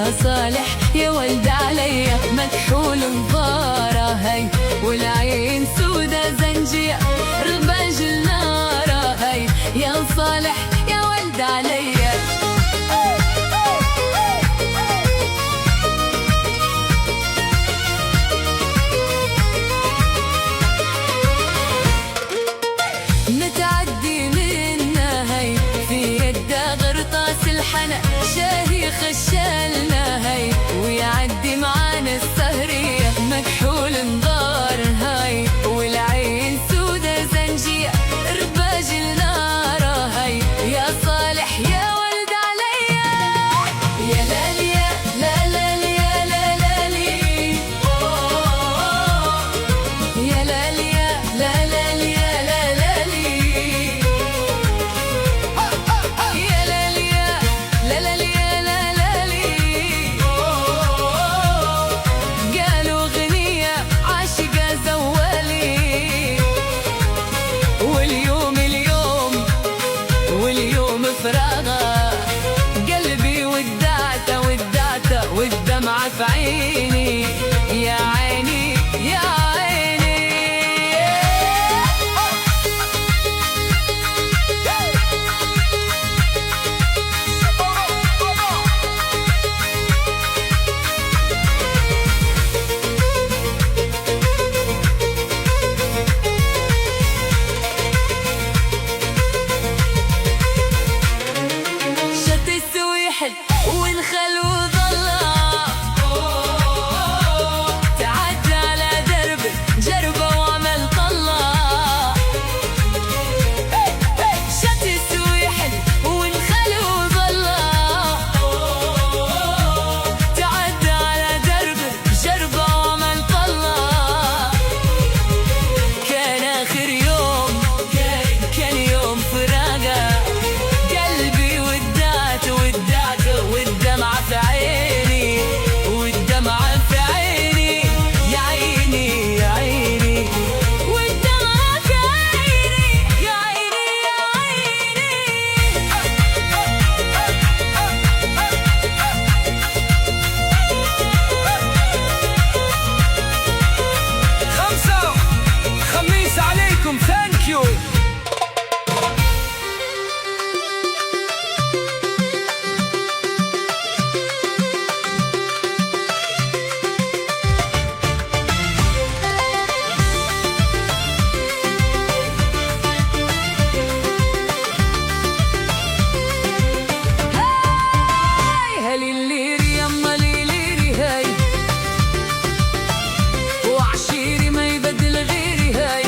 يا صالح يا ولد عليا مكحول نظاره هي، والعين سودا زنجية رباج الناره هي، يا صالح يا ولد عليا. نتعدي منها هي في يده غرطاس الحنا شاهي خشالنا هي، ويعدي معانا السهرية مكحول نضار هاي، والعين سودا زنجية رباج النار هاي، يا صالح يا ولد عليا. يا لالي يا لا لالي يا لا لالي، يا لالي يا لا لالي يا لا لالي، يا لالي يا لا لالي يا لا لالي. قالوا غنية عاشقة زوالي، واليوم فراغة قلبي ودعته والدمعة في عيني، يا عيني يا عيني. شط السويحل والخل وظلة، تعدى على درب جربة وعمل طلة. شط السويحل والخل وظلة، تعدى على درب جربة وعمل طلة. كان آخر يوم كان يوم فراقة، قلبي ودعته والدمعة في عيني، والدمعة في عيني، يا عيني يا عيني، والدمعة في عيني، يا عيني يا عيني. 5 خميس عليكم، ثانك يو. هاي الليري يما ليليري هاي، وعشيري ما يبدل غيري هاي،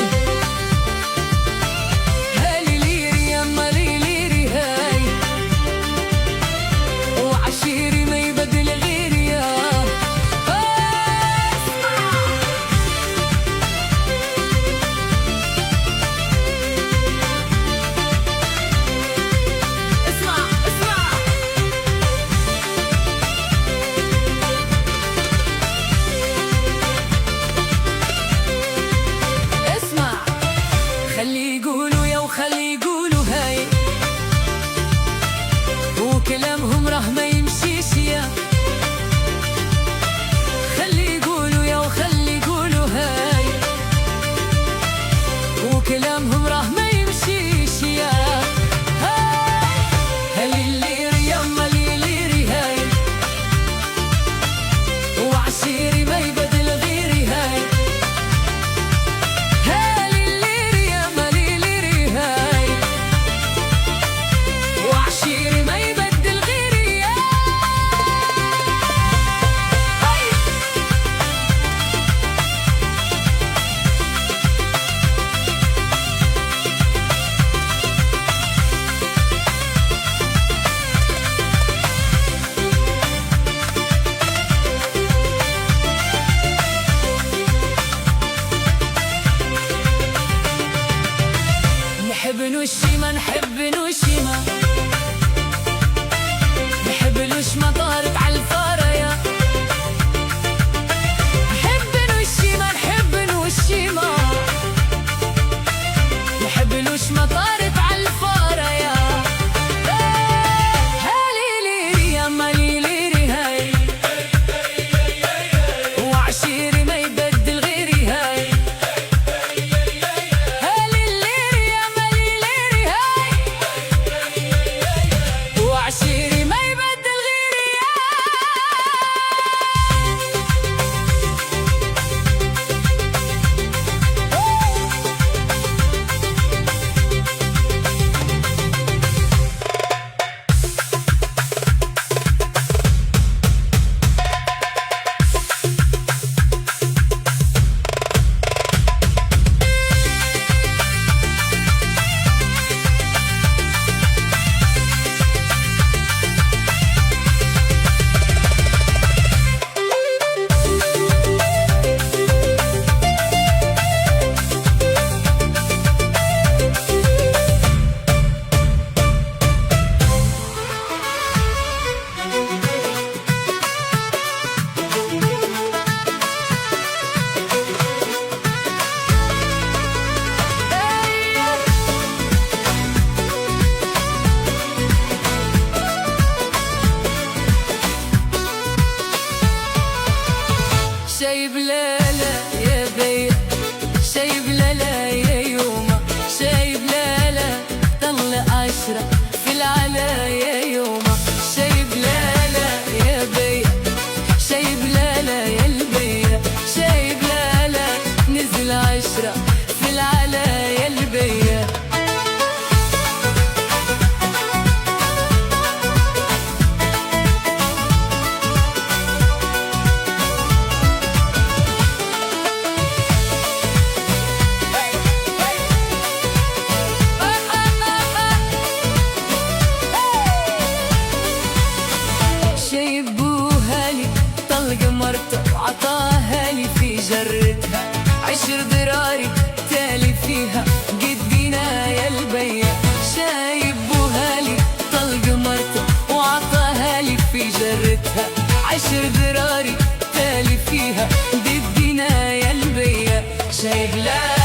دراري تالي فيها قدينا يا البيا. شايب بوهالي طلق مرته وعطاها لي في جرتها. 10 دراري تالي فيها قدينا يا البيا. شايب لا